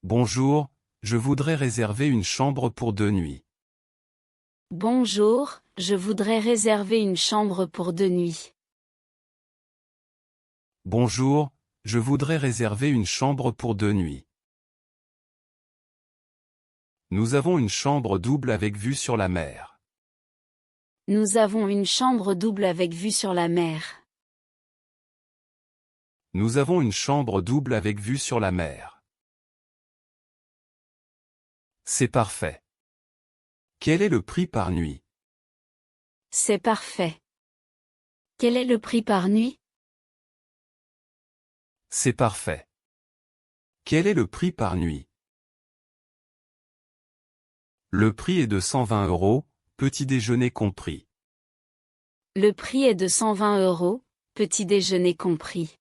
Bonjour, je voudrais réserver une chambre pour 2 nuits. Bonjour, je voudrais réserver une chambre pour 2 nuits. Bonjour, je voudrais réserver une chambre pour 2 nuits. Nous avons une chambre double avec vue sur la mer. Nous avons une chambre double avec vue sur la mer. Nous avons une chambre double avec vue sur la mer. C'est parfait. Quel est le prix par nuit? C'est parfait. Quel est le prix par nuit? C'est parfait. Quel est le prix par nuit? Le prix est de 120 €, petit déjeuner compris. Le prix est de 120 €, petit déjeuner compris.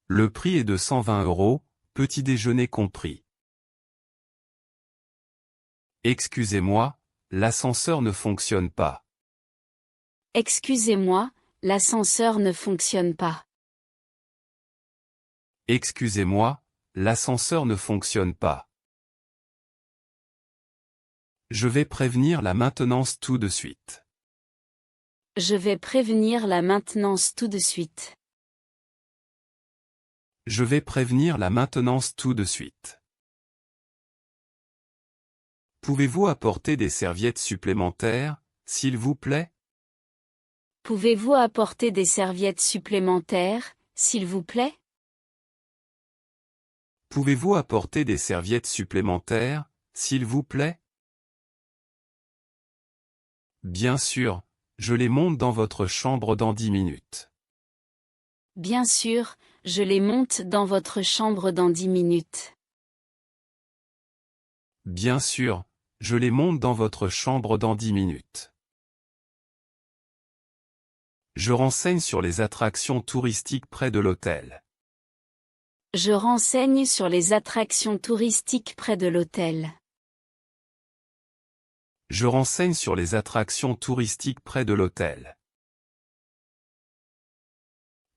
Le prix est de 120 €, petit déjeuner compris. Excusez-moi, l'ascenseur ne fonctionne pas. Excusez-moi, l'ascenseur ne fonctionne pas. Excusez-moi, l'ascenseur ne fonctionne pas. Je vais prévenir la maintenance tout de suite. Je vais prévenir la maintenance tout de suite. Je vais prévenir la maintenance tout de suite. Pouvez-vous apporter des serviettes supplémentaires, s'il vous plaît? Pouvez-vous apporter des serviettes supplémentaires, s'il vous plaît? Pouvez-vous apporter des serviettes supplémentaires, s'il vous plaît? Bien sûr, je les monte dans votre chambre dans 10 minutes. Bien sûr, je les monte dans votre chambre dans 10 minutes. Bien sûr, je les monte dans votre chambre dans 10 minutes. Je renseigne sur les attractions touristiques près de l'hôtel. Je renseigne sur les attractions touristiques près de l'hôtel. Je renseigne sur les attractions touristiques près de l'hôtel.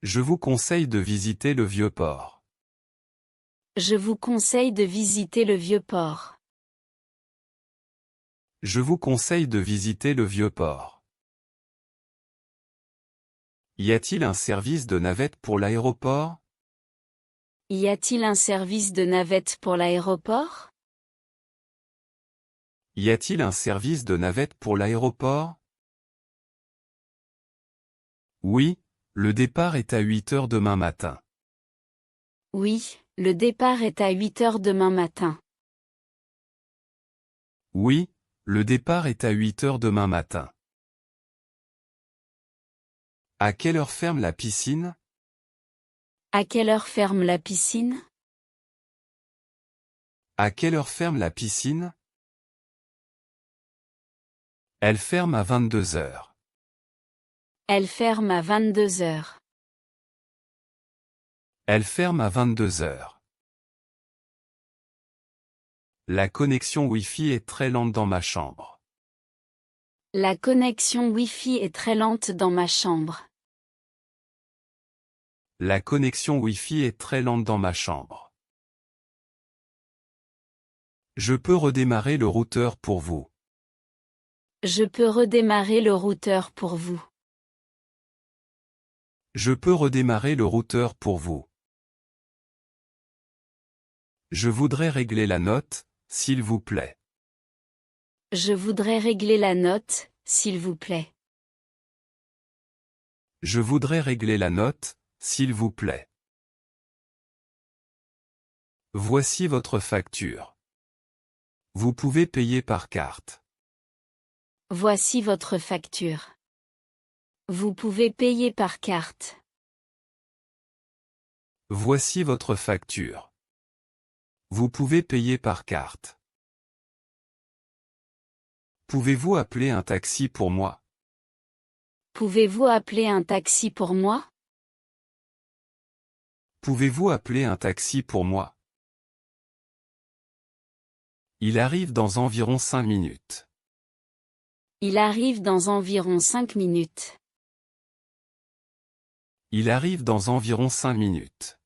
Je vous conseille de visiter le Vieux-Port. Je vous conseille de visiter le Vieux-Port. Je vous conseille de visiter le Vieux-Port. Y a-t-il un service de navette pour l'aéroport? Y a-t-il un service de navette pour l'aéroport? Y a-t-il un service de navette pour l'aéroport? Oui, le départ est à 8 heures demain matin. Oui, le départ est à 8 heures demain matin. Oui, le départ est à 8 heures demain matin. À quelle heure ferme la piscine? À quelle heure ferme la piscine? À quelle heure ferme la piscine? Elle ferme à 22 heures. Elle ferme à 22 heures. Elle ferme à 22 heures. La connexion Wi-Fi est très lente dans ma chambre. La connexion Wi-Fi est très lente dans ma chambre. La connexion Wi-Fi est très lente dans ma chambre. Je peux redémarrer le routeur pour vous. Je peux redémarrer le routeur pour vous. Je peux redémarrer le routeur pour vous. Je voudrais régler la note, s'il vous plaît. Je voudrais régler la note, s'il vous plaît. Je voudrais régler la note, s'il vous plaît. Voici votre facture. Vous pouvez payer par carte. Voici votre facture. Vous pouvez payer par carte. Voici votre facture. Vous pouvez payer par carte. Pouvez-vous appeler un taxi pour moi? Pouvez-vous appeler un taxi pour moi? Pouvez-vous appeler un taxi pour moi? Il arrive dans environ 5 minutes. Il arrive dans environ 5 minutes. Il arrive dans environ 5 minutes.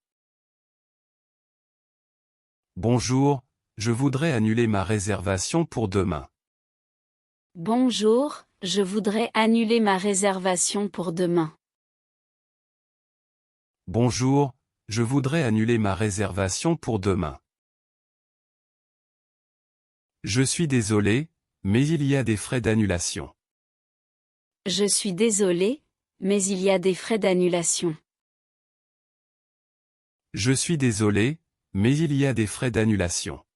Bonjour, je voudrais annuler ma réservation pour demain. Bonjour, je voudrais annuler ma réservation pour demain. Bonjour, je voudrais annuler ma réservation pour demain. Je suis désolé, mais il y a des frais d'annulation. Je suis désolé, mais il y a des frais d'annulation. Je suis désolé, mais il y a des frais d'annulation.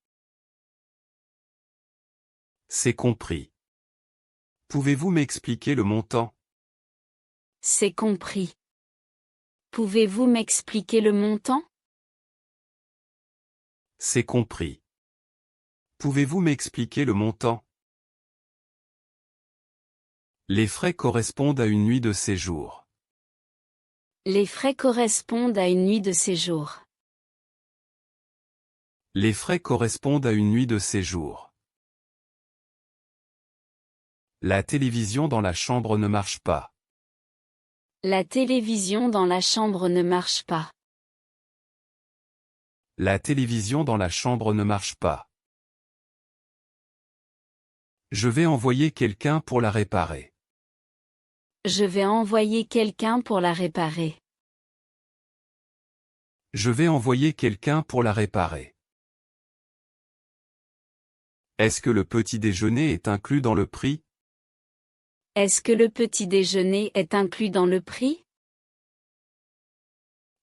C'est compris. Pouvez-vous m'expliquer le montant? C'est compris. Pouvez-vous m'expliquer le montant? C'est compris. Pouvez-vous m'expliquer le montant? Les frais correspondent à une nuit de séjour. Les frais correspondent à une nuit de séjour. Les frais correspondent à une nuit de séjour. La télévision dans la chambre ne marche pas. La télévision dans la chambre ne marche pas. La télévision dans la chambre ne marche pas. Je vais envoyer quelqu'un pour la réparer. Je vais envoyer quelqu'un pour la réparer. Je vais envoyer quelqu'un pour la réparer. Est-ce que le petit déjeuner est inclus dans le prix? Est-ce que le petit déjeuner est inclus dans le prix?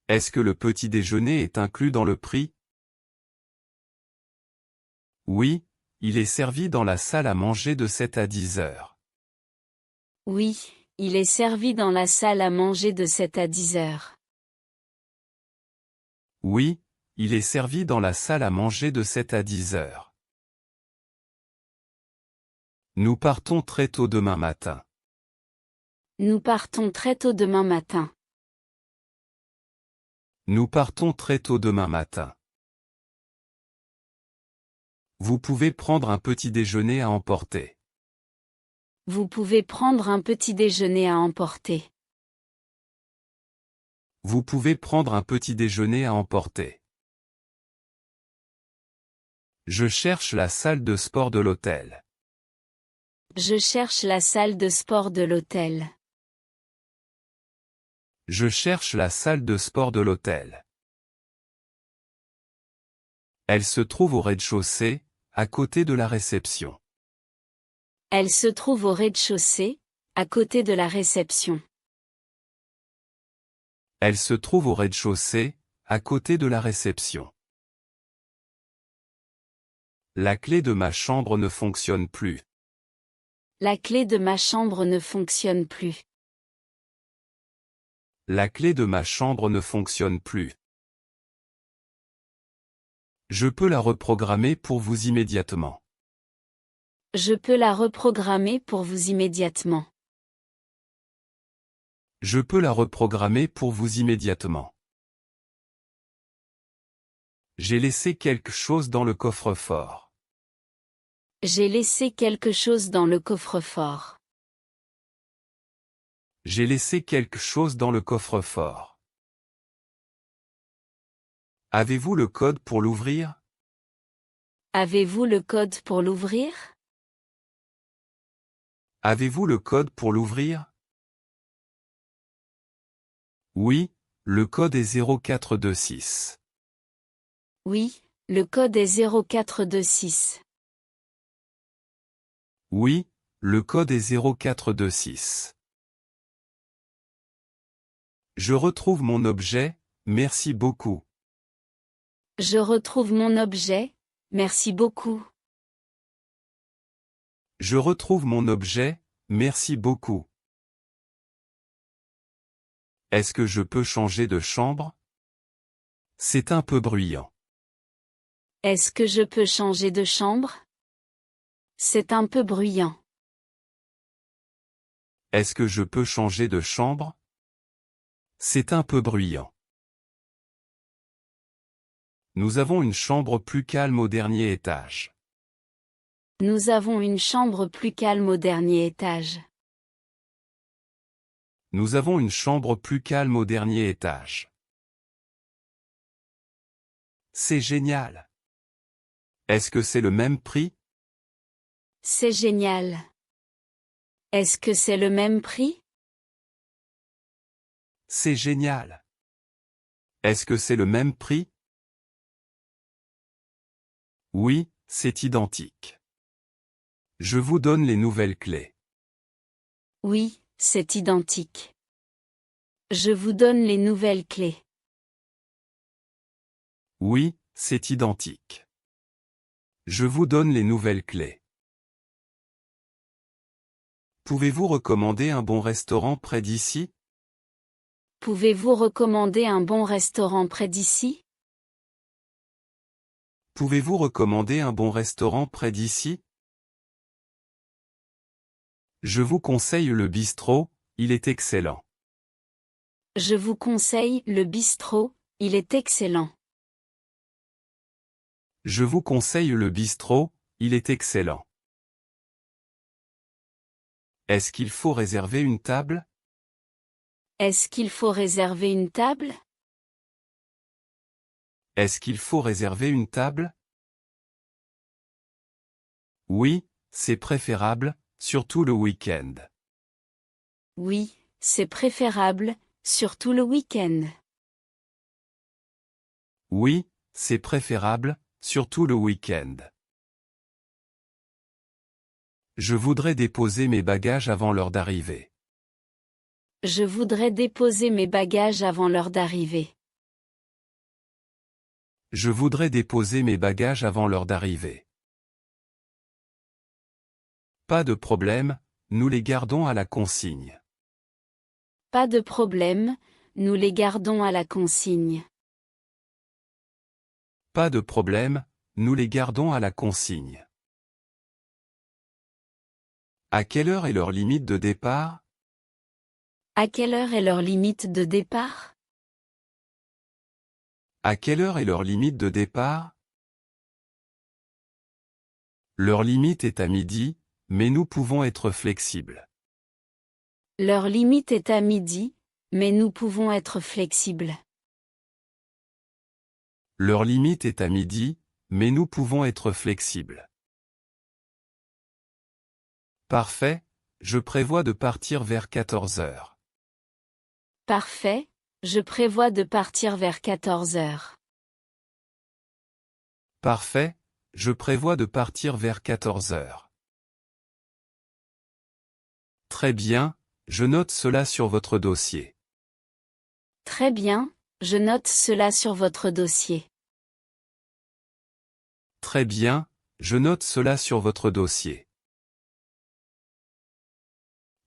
Est-ce que le petit déjeuner est inclus dans le prix? Oui, il est servi dans la salle à manger de 7 à 10 heures. Oui, il est servi dans la salle à manger de 7 à 10 heures. Oui, il est servi dans la salle à manger de 7 à 10 heures. Nous partons très tôt demain matin. Nous partons très tôt demain matin. Nous partons très tôt demain matin. Vous pouvez prendre un petit déjeuner à emporter. Vous pouvez prendre un petit déjeuner à emporter. Vous pouvez prendre un petit déjeuner à emporter. Je cherche la salle de sport de l'hôtel. Je cherche la salle de sport de l'hôtel. Je cherche la salle de sport de l'hôtel. Elle se trouve au rez-de-chaussée, à côté de la réception. Elle se trouve au rez-de-chaussée, à côté de la réception. Elle se trouve au rez-de-chaussée, à côté de la réception. La clé de ma chambre ne fonctionne plus. La clé de ma chambre ne fonctionne plus. La clé de ma chambre ne fonctionne plus. Je peux la reprogrammer pour vous immédiatement. Je peux la reprogrammer pour vous immédiatement. Je peux la reprogrammer pour vous immédiatement. J'ai laissé quelque chose dans le coffre-fort. J'ai laissé quelque chose dans le coffre-fort. J'ai laissé quelque chose dans le coffre-fort. Avez-vous le code pour l'ouvrir? Avez-vous le code pour l'ouvrir? Avez-vous le code pour l'ouvrir? Oui, le code est 0426. Oui, le code est 0426. Oui, le code est 0426. Je retrouve mon objet, merci beaucoup. Je retrouve mon objet, merci beaucoup. Je retrouve mon objet, merci beaucoup. Est-ce que je peux changer de chambre? C'est un peu bruyant. Est-ce que je peux changer de chambre? C'est un peu bruyant. Est-ce que je peux changer de chambre? C'est un peu bruyant. Nous avons une chambre plus calme au dernier étage. Nous avons une chambre plus calme au dernier étage. Nous avons une chambre plus calme au dernier étage. C'est génial. Est-ce que c'est le même prix? C'est génial. Est-ce que c'est le même prix? C'est génial. Est-ce que c'est le même prix? Oui, c'est identique. Je vous donne les nouvelles clés. Oui, c'est identique. Je vous donne les nouvelles clés. Oui, c'est identique. Je vous donne les nouvelles clés. Pouvez-vous recommander un bon restaurant près d'ici? Pouvez-vous recommander un bon restaurant près d'ici? Pouvez-vous recommander un bon restaurant près d'ici? Je vous conseille le bistrot, il est excellent. Je vous conseille le bistrot, il est excellent. Je vous conseille le bistrot, il est excellent. Est-ce qu'il faut réserver une table? Est-ce qu'il faut réserver une table? Est-ce qu'il faut réserver une table? Oui, c'est préférable, surtout le week-end. Oui, c'est préférable, surtout le week-end. Oui, c'est préférable, surtout le week-end. Je voudrais déposer mes bagages avant l'heure d'arrivée. Je voudrais déposer mes bagages avant l'heure d'arrivée. Je voudrais déposer mes bagages avant l'heure d'arrivée. Pas de problème, nous les gardons à la consigne. Pas de problème, nous les gardons à la consigne. Pas de problème, nous les gardons à la consigne. À quelle heure est leur limite de départ? À quelle heure est leur limite de départ? À quelle heure est leur limite de départ? Leur limite est à midi, mais nous pouvons être flexibles. Leur limite est à midi, mais nous pouvons être flexibles. Leur limite est à midi, mais nous pouvons être flexibles. Parfait, je prévois de partir vers 14 heures. Parfait, je prévois de partir vers 14 heures. Parfait, je prévois de partir vers 14 heures. Très bien, je note cela sur votre dossier. Très bien, je note cela sur votre dossier. Très bien, je note cela sur votre dossier.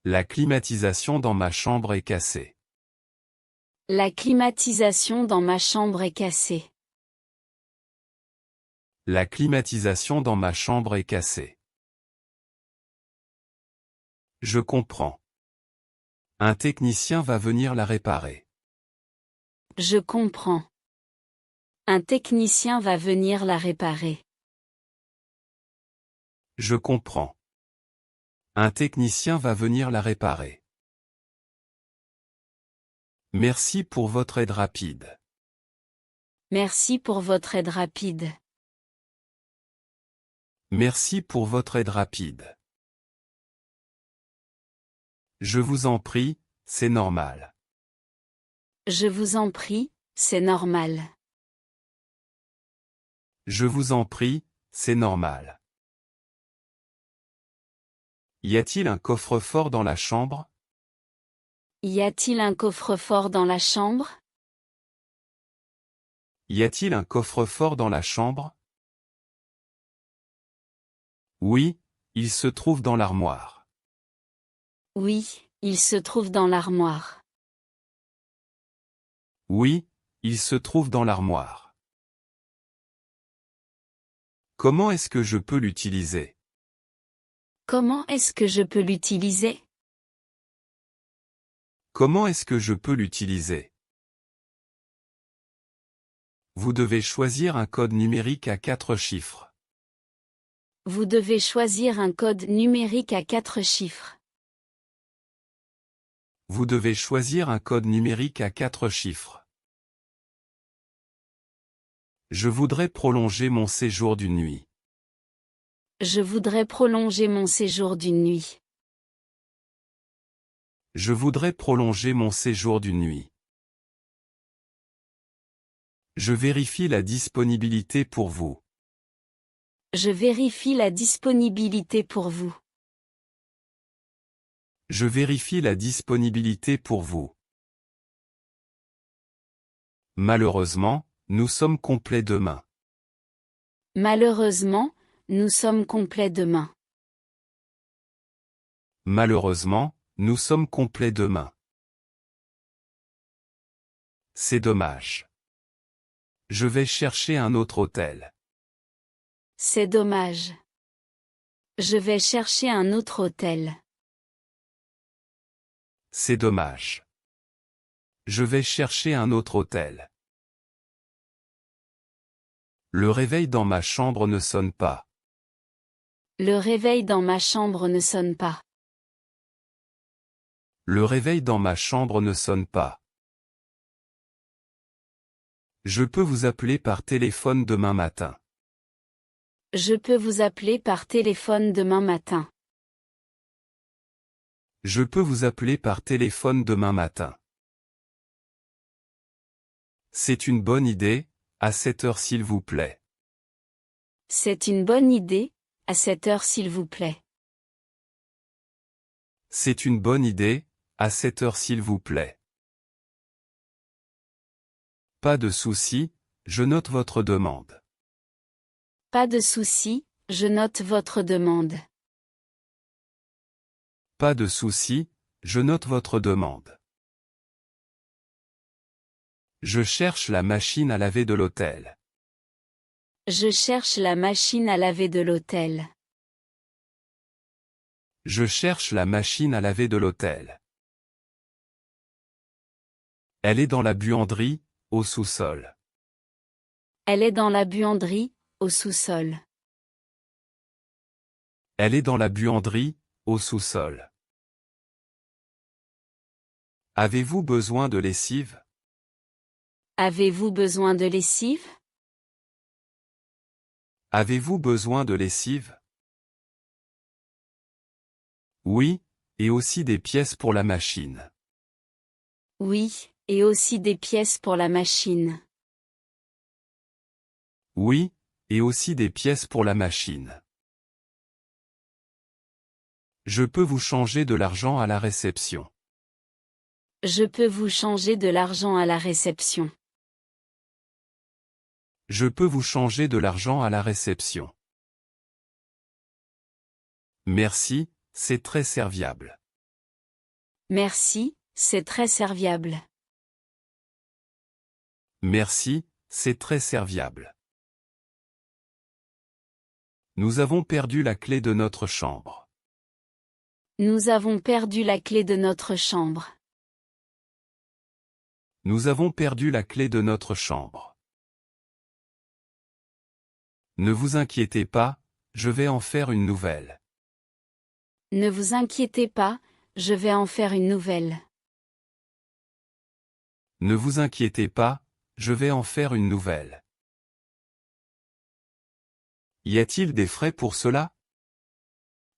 La climatisation dans ma chambre est cassée. La climatisation dans ma chambre est cassée. La climatisation dans ma chambre est cassée. Je comprends. Un technicien va venir la réparer. Je comprends. Un technicien va venir la réparer. Je comprends. Un technicien va venir la réparer. Merci pour votre aide rapide. Merci pour votre aide rapide. Merci pour votre aide rapide. Je vous en prie, c'est normal. Je vous en prie, c'est normal. Je vous en prie, c'est normal. Y a-t-il un coffre-fort dans la chambre? Y a-t-il un coffre-fort dans la chambre? Y a-t-il un coffre-fort dans la chambre? Oui, il se trouve dans l'armoire. Oui, il se trouve dans l'armoire. Oui, il se trouve dans l'armoire. Comment est-ce que je peux l'utiliser? Comment est-ce que je peux l'utiliser? Comment est-ce que je peux l'utiliser? Vous devez choisir un code numérique à 4 chiffres. Vous devez choisir un code numérique à 4 chiffres. Vous devez choisir un code numérique à 4 chiffres. Je voudrais prolonger mon séjour d'une nuit. Je voudrais prolonger mon séjour d'une nuit. Je voudrais prolonger mon séjour d'une nuit. Je vérifie la disponibilité pour vous. Je vérifie la disponibilité pour vous. Je vérifie la disponibilité pour vous. Malheureusement, nous sommes complets demain. Malheureusement, nous sommes complets demain. Malheureusement, nous sommes complets demain. C'est dommage. Je vais chercher un autre hôtel. C'est dommage. Je vais chercher un autre hôtel. C'est dommage. Je vais chercher un autre hôtel. Le réveil dans ma chambre ne sonne pas. Le réveil dans ma chambre ne sonne pas. Le réveil dans ma chambre ne sonne pas. Je peux vous appeler par téléphone demain matin. Je peux vous appeler par téléphone demain matin. Je peux vous appeler par téléphone demain matin. C'est une bonne idée, à 7 heures s'il vous plaît. C'est une bonne idée, à 7 heures s'il vous plaît. C'est une bonne idée, à 7 heures s'il vous plaît. Pas de souci, je note votre demande. Pas de souci, je note votre demande. Pas de souci, je note votre demande. Je cherche la machine à laver de l'hôtel. Je cherche la machine à laver de l'hôtel. Je cherche la machine à laver de l'hôtel. Elle est dans la buanderie, au sous-sol. Elle est dans la buanderie, au sous-sol. Elle est dans la buanderie, au sous-sol. Avez-vous besoin de lessive? Avez-vous besoin de lessive? Avez-vous besoin de lessive? Oui, et aussi des pièces pour la machine. Oui, et aussi des pièces pour la machine. Oui, et aussi des pièces pour la machine. Je peux vous changer de l'argent à la réception. Je peux vous changer de l'argent à la réception. Je peux vous changer de l'argent à la réception. Merci, c'est très serviable. Merci, c'est très serviable. Merci, c'est très serviable. Nous avons perdu la clé de notre chambre. Nous avons perdu la clé de notre chambre. Nous avons perdu la clé de notre chambre. Ne vous inquiétez pas, je vais en faire une nouvelle. Ne vous inquiétez pas, je vais en faire une nouvelle. Ne vous inquiétez pas, je vais en faire une nouvelle. Y a-t-il des frais pour cela?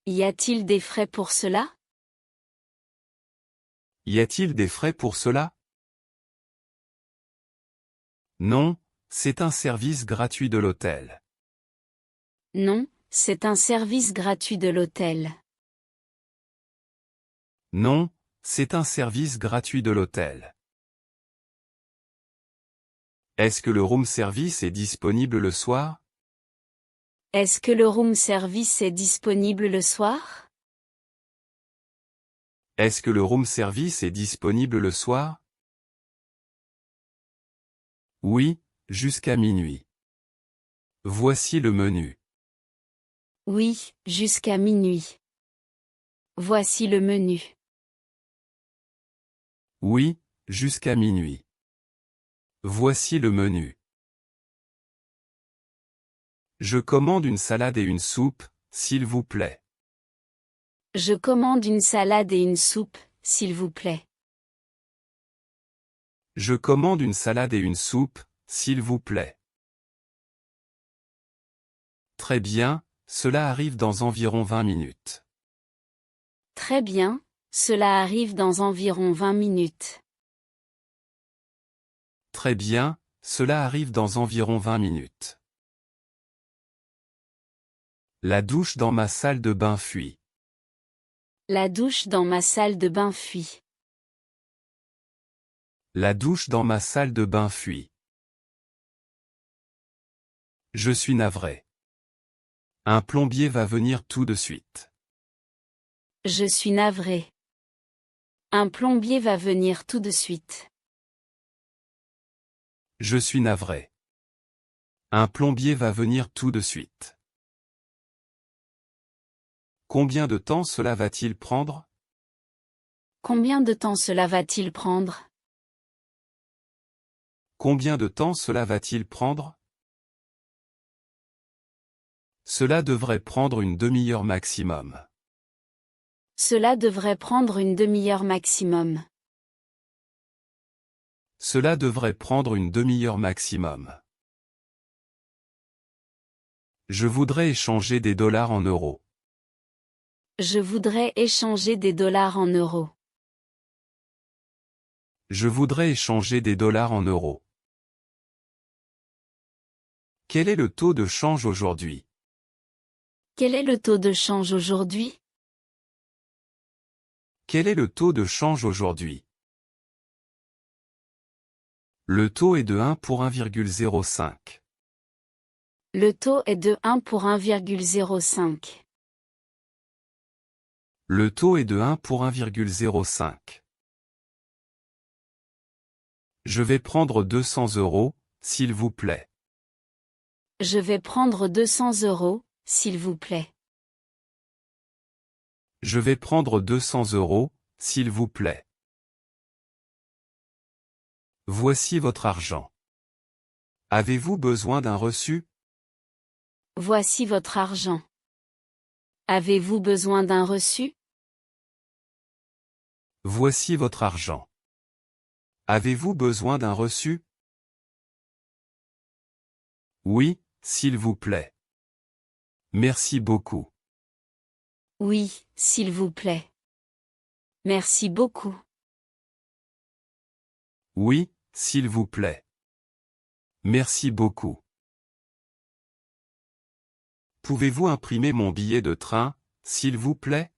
Y a-t-il des frais pour cela? Y a-t-il des frais pour cela? Non, c'est un service gratuit de l'hôtel. Non, c'est un service gratuit de l'hôtel. Non, c'est un service gratuit de l'hôtel. Est-ce que le room service est disponible le soir? Est-ce que le room service est disponible le soir? Est-ce que le room service est disponible le soir? Oui, jusqu'à minuit. Voici le menu. Oui, jusqu'à minuit. Voici le menu. Oui, jusqu'à minuit. Voici le menu. Je commande une salade et une soupe, s'il vous plaît. Je commande une salade et une soupe, s'il vous plaît. Je commande une salade et une soupe, s'il vous plaît. Très bien, cela arrive dans environ 20 minutes. Très bien, cela arrive dans environ 20 minutes. Très bien, cela arrive dans environ 20 minutes. La douche dans ma salle de bain fuit. La douche dans ma salle de bain fuit. La douche dans ma salle de bain fuit. Je suis navré. Un plombier va venir tout de suite. Je suis navré. Un plombier va venir tout de suite. Je suis navré. Un plombier va venir tout de suite. Combien de temps cela va-t-il prendre? Combien de temps cela va-t-il prendre? Combien de temps cela va-t-il prendre? Cela devrait prendre une demi-heure maximum. Cela devrait prendre une demi-heure maximum. Cela devrait prendre une demi-heure maximum. Je voudrais échanger des dollars en euros. Je voudrais échanger des dollars en euros. Je voudrais échanger des dollars en euros. Quel est le taux de change aujourd'hui? Quel est le taux de change aujourd'hui? Quel est le taux de change aujourd'hui? Le taux est de 1 pour 1,05. Le taux est de 1 pour 1,05. Le taux est de 1 pour 1,05. Je vais prendre 200 €, s'il vous plaît. Je vais prendre 200 €, s'il vous plaît. Je vais prendre 200 €, s'il vous plaît. Voici votre argent. Avez-vous besoin d'un reçu? Voici votre argent. Avez-vous besoin d'un reçu? Voici votre argent. Avez-vous besoin d'un reçu? Oui, s'il vous plaît. Merci beaucoup. Oui, s'il vous plaît. Merci beaucoup. Oui, s'il vous plaît. Merci beaucoup. Pouvez-vous imprimer mon billet de train, s'il vous plaît?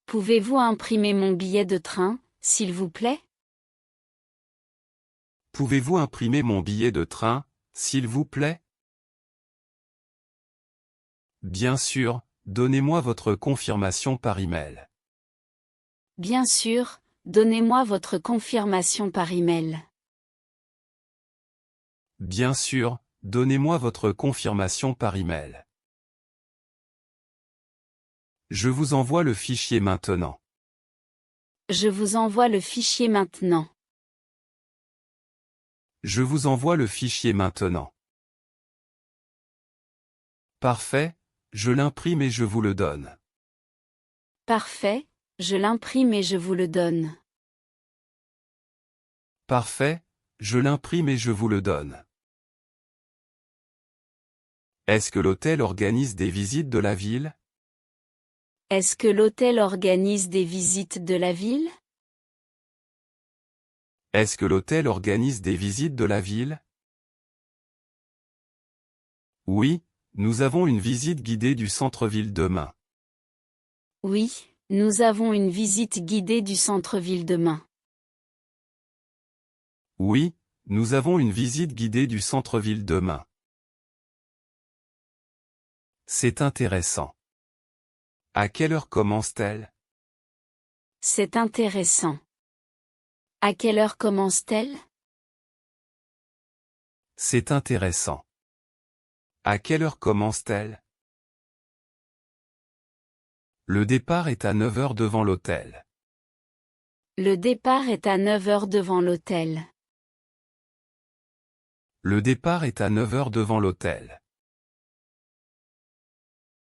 Pouvez-vous imprimer mon billet de train, s'il vous plaît? Pouvez-vous imprimer mon billet de train, s'il vous plaît? Bien sûr, donnez-moi votre confirmation par email. Bien sûr, donnez-moi votre confirmation par email. Bien sûr, donnez-moi votre confirmation par email. Je vous envoie le fichier maintenant. Je vous envoie le fichier maintenant. Je vous envoie le fichier maintenant. Parfait, je l'imprime et je vous le donne. Parfait, je l'imprime et je vous le donne. Parfait, je l'imprime et je vous le donne. Est-ce que l'hôtel organise des visites de la ville? Est-ce que l'hôtel organise des visites de la ville? Est-ce que l'hôtel organise des visites de la ville? Oui, nous avons une visite guidée du centre-ville demain. Oui, nous avons une visite guidée du centre-ville demain. Oui, nous avons une visite guidée du centre-ville demain. C'est intéressant. À quelle heure commence-t-elle? C'est intéressant. À quelle heure commence-t-elle? C'est intéressant. À quelle heure commence-t-elle? Le départ est à 9 h devant l'hôtel. Le départ est à 9 h devant l'hôtel. Le départ est à 9 h devant l'hôtel.